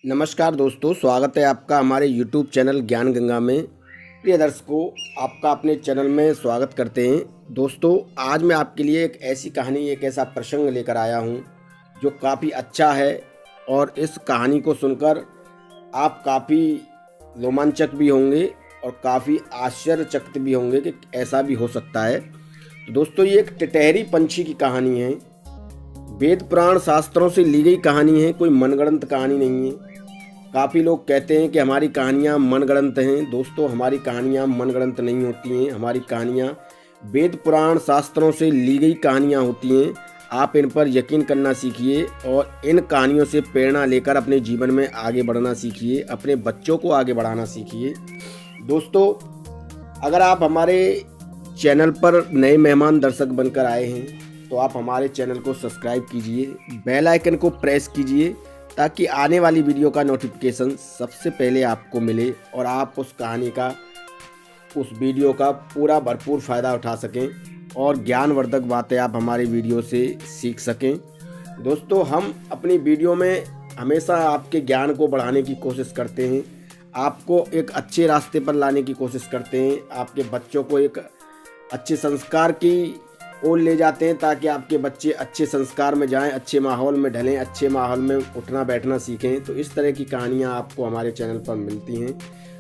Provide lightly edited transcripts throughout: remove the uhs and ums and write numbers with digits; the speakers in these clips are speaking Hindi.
नमस्कार दोस्तों, स्वागत है आपका हमारे YouTube चैनल ज्ञान गंगा में। प्रिय दर्शकों, आपका अपने चैनल में स्वागत करते हैं। दोस्तों, आज मैं आपके लिए एक ऐसी कहानी, एक ऐसा प्रसंग लेकर आया हूं जो काफ़ी अच्छा है और इस कहानी को सुनकर आप काफ़ी रोमांचक भी होंगे और काफ़ी आश्चर्यचकित भी होंगे कि ऐसा भी हो सकता है। तो दोस्तों, ये एक टिटहरी पंछी की कहानी है। वेद पुराण शास्त्रों से ली गई कहानी है, कोई मनगढ़ंत कहानी नहीं है। काफ़ी लोग कहते हैं कि हमारी कहानियाँ मनगढ़ंत हैं। दोस्तों, हमारी कहानियाँ मनगढ़ंत नहीं होती हैं। हमारी कहानियाँ वेद पुराण शास्त्रों से ली गई कहानियाँ होती हैं। आप इन पर यकीन करना सीखिए और इन कहानियों से प्रेरणा लेकर अपने जीवन में आगे बढ़ना सीखिए, अपने बच्चों को आगे बढ़ाना सीखिए। दोस्तों, अगर आप हमारे चैनल पर नए मेहमान दर्शक बनकर आए हैं तो आप हमारे चैनल को सब्सक्राइब कीजिए, बेल आइकन को प्रेस कीजिए ताकि आने वाली वीडियो का नोटिफिकेशन सबसे पहले आपको मिले और आप उस वीडियो का पूरा भरपूर फ़ायदा उठा सकें और ज्ञानवर्धक बातें आप हमारी वीडियो से सीख सकें। दोस्तों, हम अपनी वीडियो में हमेशा आपके ज्ञान को बढ़ाने की कोशिश करते हैं, आपको एक अच्छे रास्ते पर लाने की कोशिश करते हैं, आपके बच्चों को एक अच्छे संस्कार की ओर ले जाते हैं ताकि आपके बच्चे अच्छे संस्कार में जाएं, अच्छे माहौल में ढलें, अच्छे माहौल में उठना बैठना सीखें। तो इस तरह की कहानियां आपको हमारे चैनल पर मिलती हैं।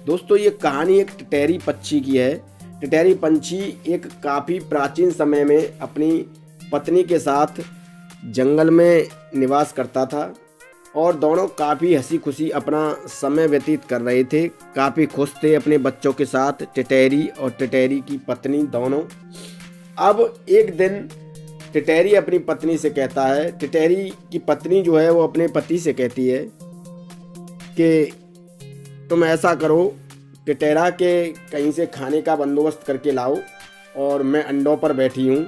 दोस्तों, ये कहानी एक टिटहरी पक्षी की है। टिटहरी पंछी एक काफ़ी प्राचीन समय में अपनी पत्नी के साथ जंगल में निवास करता था और दोनों काफ़ी हंसी खुशी अपना समय व्यतीत कर रहे थे। काफ़ी खुश थे अपने बच्चों के साथ, टिटहरी और टिटहरी की पत्नी दोनों। अब एक दिन टिटहरी अपनी पत्नी से कहता है, टिटहरी की पत्नी जो है वो अपने पति से कहती है कि तुम ऐसा करो, टिटहरा के कहीं से खाने का बंदोबस्त करके लाओ और मैं अंडों पर बैठी हूँ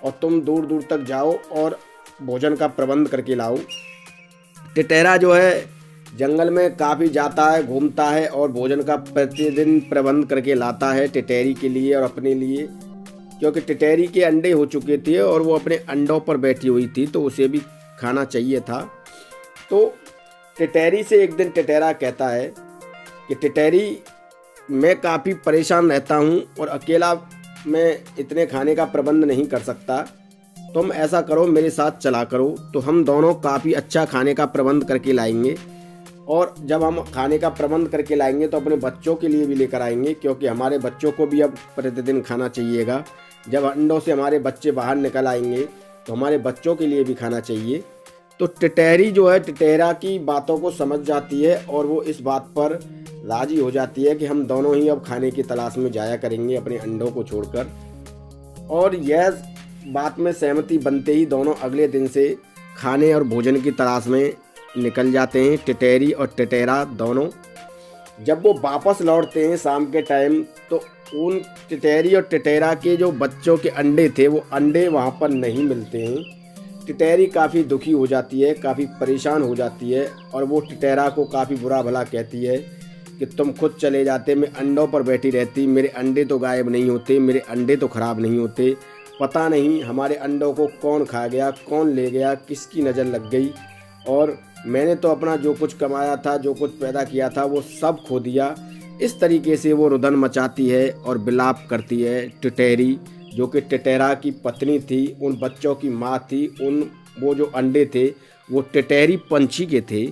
और तुम दूर दूर तक जाओ और भोजन का प्रबंध करके लाओ। टिटहरा जो है जंगल में काफ़ी जाता है, घूमता है और भोजन का प्रतिदिन प्रबंध करके लाता है टिटहरी के लिए और अपने लिए, क्योंकि टिटहरी के अंडे हो चुके थे और वो अपने अंडों पर बैठी हुई थी तो उसे भी खाना चाहिए था। तो टिटहरी से एक दिन टिटहरा कहता है कि टिटहरी, मैं काफ़ी परेशान रहता हूँ और अकेला मैं इतने खाने का प्रबंध नहीं कर सकता, तुम ऐसा करो, मेरे साथ चला करो, तो हम दोनों काफ़ी अच्छा खाने का प्रबंध करके लाएंगे और जब हम खाने का प्रबंध करके लाएंगे तो अपने बच्चों के लिए भी लेकर आएंगे, क्योंकि हमारे बच्चों को भी अब प्रतिदिन खाना चाहिएगा। जब अंडों से हमारे बच्चे बाहर निकल आएंगे तो हमारे बच्चों के लिए भी खाना चाहिए। तो टिटहरी जो है टिटहरा की बातों को समझ जाती है और वो इस बात पर राजी हो जाती है कि हम दोनों ही अब खाने की तलाश में जाया करेंगे अपने अंडों को छोड़कर। और यह बात में सहमति बनते ही दोनों अगले दिन से खाने और भोजन की तलाश में निकल जाते हैं, टिटहरी और टिटहरा दोनों। जब वो वापस लौटते हैं शाम के टाइम तो उन टिटहरी और टिटहरा के जो बच्चों के अंडे थे वो अंडे वहाँ पर नहीं मिलते हैं। टिटहरी काफ़ी दुखी हो जाती है, काफ़ी परेशान हो जाती है और वो टिटहरा को काफ़ी बुरा भला कहती है कि तुम खुद चले जाते, मैं अंडों पर बैठी रहती, मेरे अंडे तो गायब नहीं होते, मेरे अंडे तो ख़राब नहीं होते, पता नहीं हमारे अंडों को कौन खा गया, कौन ले गया, किसकी नज़र लग गई और मैंने तो अपना जो कुछ कमाया था, जो कुछ पैदा किया था वो सब खो दिया। इस तरीके से वो रुदन मचाती है और विलाप करती है टिटहरी, जो कि टिटहरा की पत्नी थी, उन बच्चों की माँ थी, वो जो अंडे थे वो टिटहरी पंछी के थे।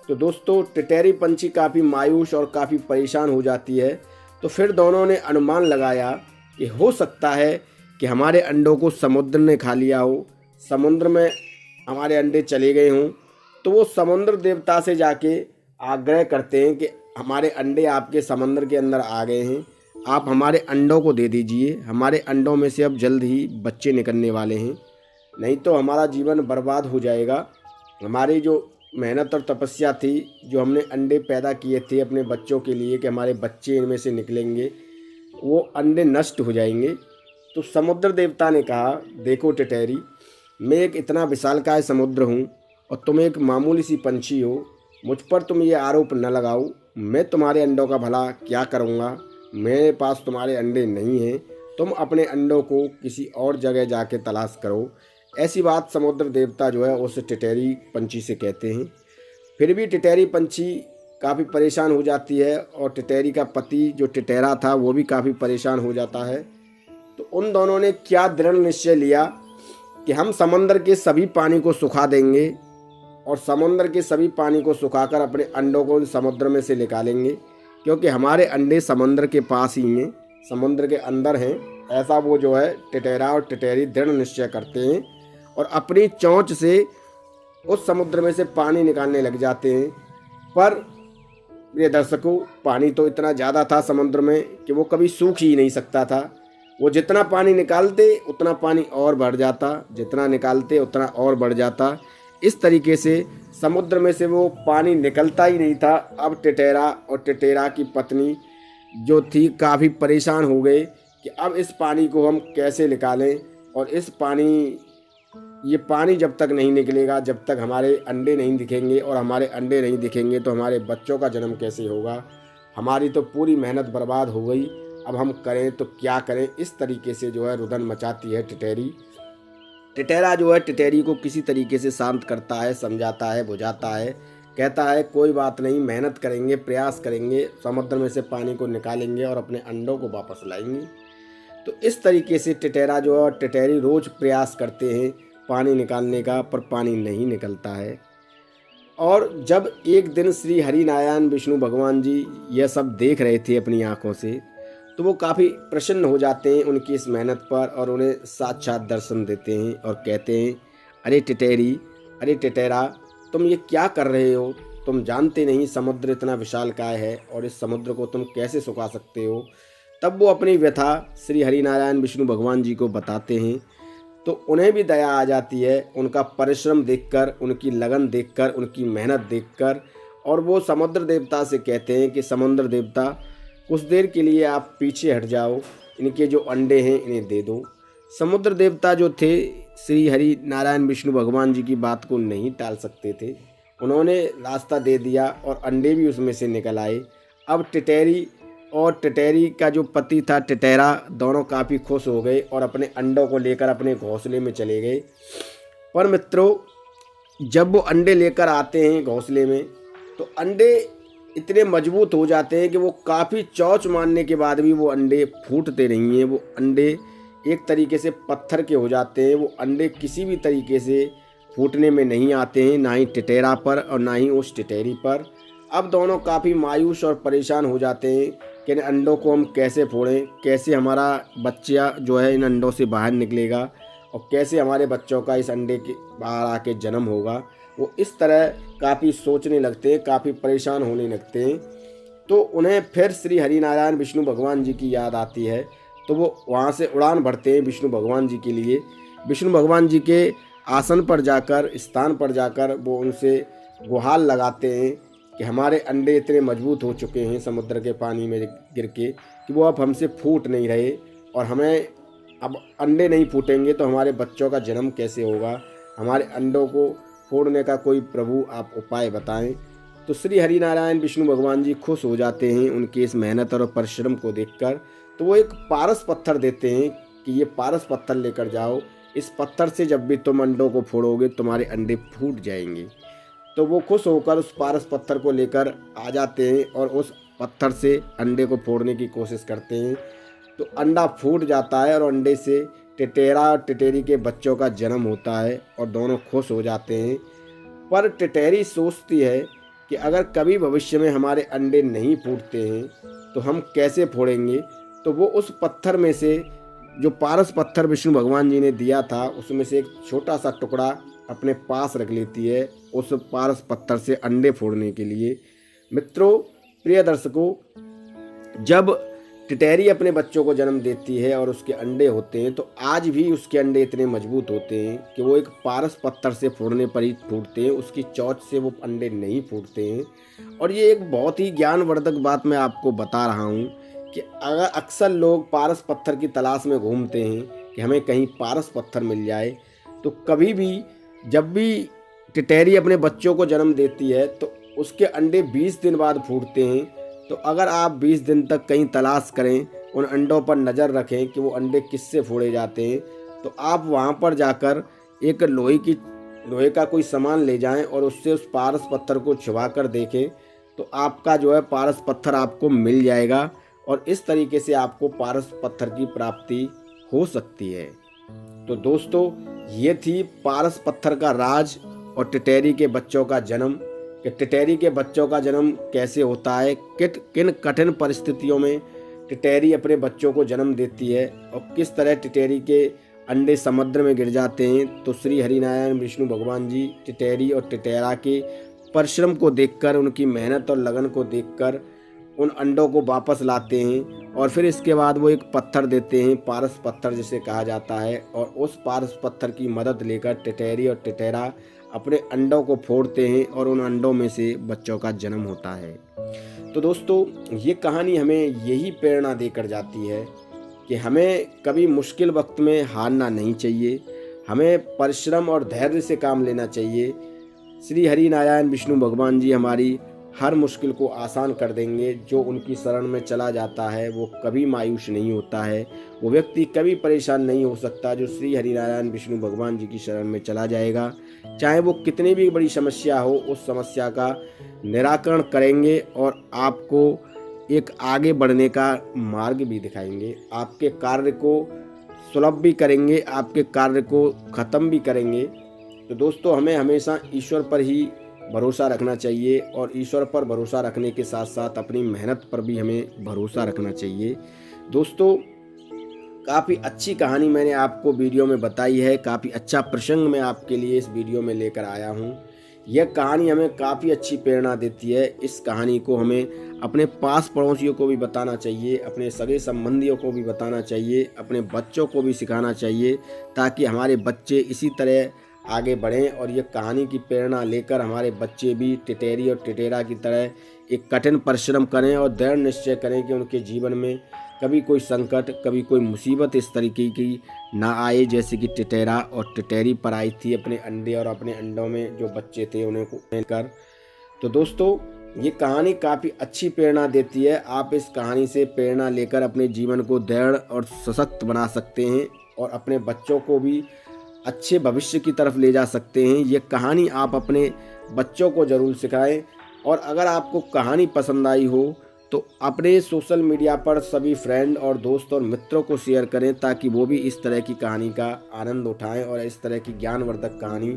तो दोस्तों, टिटहरी पंछी काफ़ी मायूस और काफ़ी परेशान हो जाती है। तो फिर दोनों ने अनुमान लगाया कि हो सकता है कि हमारे अंडों को समुद्र ने खा लिया हो, समुद्र में हमारे अंडे चले गए हों। तो वो समुद्र देवता से जाके आग्रह करते हैं कि हमारे अंडे आपके समंदर के अंदर आ गए हैं, आप हमारे अंडों को दे दीजिए, हमारे अंडों में से अब जल्द ही बच्चे निकलने वाले हैं, नहीं तो हमारा जीवन बर्बाद हो जाएगा। हमारी जो मेहनत और तपस्या थी, जो हमने अंडे पैदा किए थे अपने बच्चों के लिए कि हमारे बच्चे इनमें से निकलेंगे, वो अंडे नष्ट हो जाएंगे। तो समुद्र देवता ने कहा, देखो टिटहरी, मैं एक इतना विशालकाय समुद्र हूँ और तुम एक मामूली सी पंछी हो, मुझ पर तुम ये आरोप न लगाओ, मैं तुम्हारे अंडों का भला क्या करूँगा, मेरे पास तुम्हारे अंडे नहीं हैं, तुम अपने अंडों को किसी और जगह जाके तलाश करो। ऐसी बात समुद्र देवता जो है उस टिटहरी पंछी से कहते हैं। फिर भी टिटैरी पंछी काफ़ी परेशान हो जाती है और टिटैरी का पति जो टिटैरा था वो भी काफ़ी परेशान हो जाता है। तो उन दोनों ने क्या दृढ़ निश्चय लिया कि हम समंदर के सभी पानी को सुखा देंगे और समुद्र के सभी पानी को सुखाकर अपने अंडों को समुद्र में से निकालेंगे, क्योंकि हमारे अंडे समुद्र के पास ही हैं, समुद्र के अंदर हैं। ऐसा वो जो है टिटैरा और टिटैरी दृढ़ निश्चय करते हैं और अपनी चोंच से उस समुद्र में से पानी निकालने लग जाते हैं। पर प्रिय दर्शकों, पानी तो इतना ज़्यादा था समुद्र में कि वो कभी सूख ही नहीं सकता था। वो जितना पानी निकालते उतना पानी और बढ़ जाता, जितना निकालते उतना और बढ़ जाता। इस तरीके से समुद्र में से वो पानी निकलता ही नहीं था। अब टिटैरा और टिटैरा की पत्नी जो थी काफ़ी परेशान हो गए कि अब इस पानी को हम कैसे निकालें, और ये पानी जब तक नहीं निकलेगा, जब तक हमारे अंडे नहीं दिखेंगे, और हमारे अंडे नहीं दिखेंगे तो हमारे बच्चों का जन्म कैसे होगा। हमारी तो पूरी मेहनत बर्बाद हो गई, अब हम करें तो क्या करें। इस तरीके से जो है रुदन मचाती है टिटैरी। टिटैरा जो है टिटैरी को किसी तरीके से शांत करता है, समझाता है, बुझाता है, कहता है कोई बात नहीं, मेहनत करेंगे, प्रयास करेंगे, समुद्र में से पानी को निकालेंगे और अपने अंडों को वापस लाएंगे। तो इस तरीके से टिटैरा जो है टिटैरी रोज़ प्रयास करते हैं पानी निकालने का, पर पानी नहीं निकलता है। और जब एक दिन श्री हरि नारायण विष्णु भगवान जी यह सब देख रहे थे अपनी आँखों से, तो वो काफ़ी प्रसन्न हो जाते हैं उनकी इस मेहनत पर और उन्हें साक्षात दर्शन देते हैं और कहते हैं, अरे टिटैरी, अरे टिटैरा, तुम ये क्या कर रहे हो? तुम जानते नहीं समुद्र इतना विशालकाय है और इस समुद्र को तुम कैसे सुखा सकते हो। तब वो अपनी व्यथा श्री हरिनारायण विष्णु भगवान जी को बताते हैं, तो उन्हें भी दया आ जाती है उनका परिश्रम देखकर, उनकी लगन देखकर, उनकी मेहनत देखकर। और वो समुद्र देवता से कहते हैं कि समुद्र देवता, कुछ देर के लिए आप पीछे हट जाओ, इनके जो अंडे हैं इन्हें दे दो। समुद्र देवता जो थे श्री हरि नारायण विष्णु भगवान जी की बात को नहीं टाल सकते थे, उन्होंने रास्ता दे दिया और अंडे भी उसमें से निकल आए। अब टिटैरी और टिटैरी का जो पति था टिटैरा, दोनों काफ़ी खुश हो गए और अपने अंडों को लेकर अपने घोंसले में चले गए। पर मित्रों, जब वो अंडे लेकर आते हैं घोंसले में, तो अंडे इतने मजबूत हो जाते हैं कि वो काफ़ी चौंच मारने के बाद भी वो अंडे फूटते नहीं हैं। वो अंडे एक तरीके से पत्थर के हो जाते हैं। वो अंडे किसी भी तरीके से फूटने में नहीं आते हैं, ना ही टिटैरा पर और ना ही उस टिटैरी पर। अब दोनों काफ़ी मायूस और परेशान हो जाते हैं कि इन अंडों को हम कैसे फोड़ें, कैसे हमारा बच्चा जो है इन अंडों से बाहर निकलेगा और कैसे हमारे बच्चों का इस अंडे के बाहर आके जन्म होगा। वो इस तरह काफ़ी सोचने लगते हैं, काफ़ी परेशान होने लगते हैं। तो उन्हें फिर श्री हरिनारायण विष्णु भगवान जी की याद आती है, तो वो वहाँ से उड़ान भरते हैं विष्णु भगवान जी के लिए। विष्णु भगवान जी के आसन पर जाकर, स्थान पर जाकर वो उनसे गुहार लगाते हैं कि हमारे अंडे इतने मजबूत हो चुके हैं समुद्र के पानी में गिर के कि वो अब हमसे फूट नहीं रहे, और हमें अब अंडे नहीं फूटेंगे तो हमारे बच्चों का जन्म कैसे होगा। हमारे अंडों को फोड़ने का कोई प्रभु आप उपाय बताएं। तो श्री हरिनारायण विष्णु भगवान जी खुश हो जाते हैं उनकी इस मेहनत और परिश्रम को देखकर। तो वो एक पारस पत्थर देते हैं कि ये पारस पत्थर लेकर जाओ, इस पत्थर से जब भी तुम अंडों को फोड़ोगे तुम्हारे अंडे फूट जाएंगे। तो वो खुश होकर उस पारस पत्थर को लेकर आ जाते हैं और उस पत्थर से अंडे को फोड़ने की कोशिश करते हैं। तो अंडा फूट जाता है और अंडे से टिटैरा और टिटैरी के बच्चों का जन्म होता है और दोनों खुश हो जाते हैं। पर टिटैरी सोचती है कि अगर कभी भविष्य में हमारे अंडे नहीं फूटते हैं तो हम कैसे फोड़ेंगे। तो वो उस पत्थर में से, जो पारस पत्थर विष्णु भगवान जी ने दिया था, उसमें से एक छोटा सा टुकड़ा अपने पास रख लेती है उस पारस पत्थर से अंडे फोड़ने के लिए। मित्रों, प्रिय दर्शकों, जब टिटैरी अपने बच्चों को जन्म देती है और उसके अंडे होते हैं, तो आज भी उसके अंडे इतने मजबूत होते हैं कि वो एक पारस पत्थर से फोड़ने पर ही फूटते हैं, उसकी चोंच से वो अंडे नहीं फूटते हैं। और ये एक बहुत ही ज्ञानवर्धक बात मैं आपको बता रहा हूँ कि अगर अक्सर लोग पारस पत्थर की तलाश में घूमते हैं कि हमें कहीं पारस पत्थर मिल जाए, तो कभी भी जब भी टिटैरी अपने बच्चों को जन्म देती है तो उसके अंडे 20 दिन बाद फूटते हैं। तो अगर आप 20 दिन तक कहीं तलाश करें, उन अंडों पर नज़र रखें कि वो अंडे किससे फोड़े जाते हैं, तो आप वहाँ पर जाकर एक लोहे की लोहे का कोई सामान ले जाएं और उससे उस पारस पत्थर को छुआ कर देखें तो आपका जो है पारस पत्थर आपको मिल जाएगा और इस तरीके से आपको पारस पत्थर की प्राप्ति हो सकती है। तो दोस्तों, ये थी पारस पत्थर का राज और टिटेरी के बच्चों का जन्म, कि टिटेरी के बच्चों का जन्म कैसे होता है, किन कठिन परिस्थितियों में टिटेरी अपने बच्चों को जन्म देती है और किस तरह टिटेरी के अंडे समुद्र में गिर जाते हैं। तो श्री हरिनारायण विष्णु भगवान जी टिटेरी और टिटेरा के परिश्रम को देखकर, उनकी मेहनत और लगन को देखकर उन अंडों को वापस लाते हैं और फिर इसके बाद वो एक पत्थर देते हैं, पारस पत्थर जिसे कहा जाता है, और उस पारस पत्थर की मदद लेकर टिटेरी और टिटेरा अपने अंडों को फोड़ते हैं और उन अंडों में से बच्चों का जन्म होता है। तो दोस्तों, ये कहानी हमें यही प्रेरणा देकर जाती है कि हमें कभी मुश्किल वक्त में हारना नहीं चाहिए, हमें परिश्रम और धैर्य से काम लेना चाहिए। श्री हरि नारायण विष्णु भगवान जी हमारी हर मुश्किल को आसान कर देंगे। जो उनकी शरण में चला जाता है वो कभी मायूस नहीं होता है, वो व्यक्ति कभी परेशान नहीं हो सकता जो श्री हरि नारायण विष्णु भगवान जी की शरण में चला जाएगा। चाहे वो कितनी भी बड़ी समस्या हो, उस समस्या का निराकरण करेंगे और आपको एक आगे बढ़ने का मार्ग भी दिखाएंगे, आपके कार्य को सुलभ भी करेंगे, आपके कार्य को ख़त्म भी करेंगे। तो दोस्तों, हमें हमेशा ईश्वर पर ही भरोसा रखना चाहिए और ईश्वर पर भरोसा रखने के साथ साथ अपनी मेहनत पर भी हमें भरोसा रखना चाहिए। दोस्तों, काफ़ी अच्छी कहानी मैंने आपको वीडियो में बताई है, काफ़ी अच्छा प्रसंग मैं आपके लिए इस वीडियो में लेकर आया हूँ। यह कहानी हमें काफ़ी अच्छी प्रेरणा देती है। इस कहानी को हमें अपने पास पड़ोसियों को भी बताना चाहिए, अपने सगे संबंधियों को भी बताना चाहिए, अपने बच्चों को भी सिखाना चाहिए, ताकि हमारे बच्चे इसी तरह आगे बढ़ें और ये कहानी की प्रेरणा लेकर हमारे बच्चे भी टिटेरी और टिटेरा की तरह एक कठिन परिश्रम करें और दृढ़ निश्चय करें कि उनके जीवन में कभी कोई संकट, कभी कोई मुसीबत इस तरीके की ना आए जैसे कि टिटेरा और टिटेरी पर आई थी अपने अंडे और अपने अंडों में जो बच्चे थे उन्हें को लेकर। तो दोस्तों, ये कहानी काफ़ी अच्छी प्रेरणा देती है। आप इस कहानी से प्रेरणा लेकर अपने जीवन को दृढ़ और सशक्त बना सकते हैं और अपने बच्चों को भी अच्छे भविष्य की तरफ ले जा सकते हैं। ये कहानी आप अपने बच्चों को ज़रूर सिखाएं और अगर आपको कहानी पसंद आई हो तो अपने सोशल मीडिया पर सभी फ्रेंड और दोस्त और मित्रों को शेयर करें, ताकि वो भी इस तरह की कहानी का आनंद उठाएं और इस तरह की ज्ञानवर्धक कहानी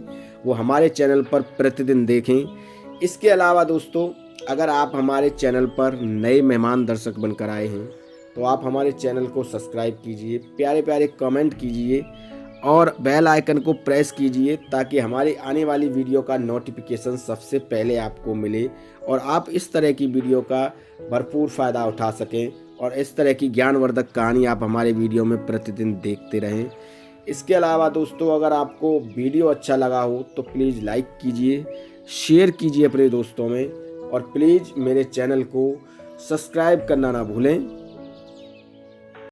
वो हमारे चैनल पर प्रतिदिन देखें। इसके अलावा दोस्तों, अगर आप हमारे चैनल पर नए मेहमान दर्शक बनकर आए हैं तो आप हमारे चैनल को सब्सक्राइब कीजिए, प्यारे प्यारे कमेंट कीजिए और बेल आइकन को प्रेस कीजिए, ताकि हमारी आने वाली वीडियो का नोटिफिकेशन सबसे पहले आपको मिले और आप इस तरह की वीडियो का भरपूर फ़ायदा उठा सकें और इस तरह की ज्ञानवर्धक कहानी आप हमारे वीडियो में प्रतिदिन देखते रहें। इसके अलावा दोस्तों, अगर आपको वीडियो अच्छा लगा हो तो प्लीज़ लाइक कीजिए, शेयर कीजिए अपने दोस्तों में और प्लीज़ मेरे चैनल को सब्सक्राइब करना ना भूलें।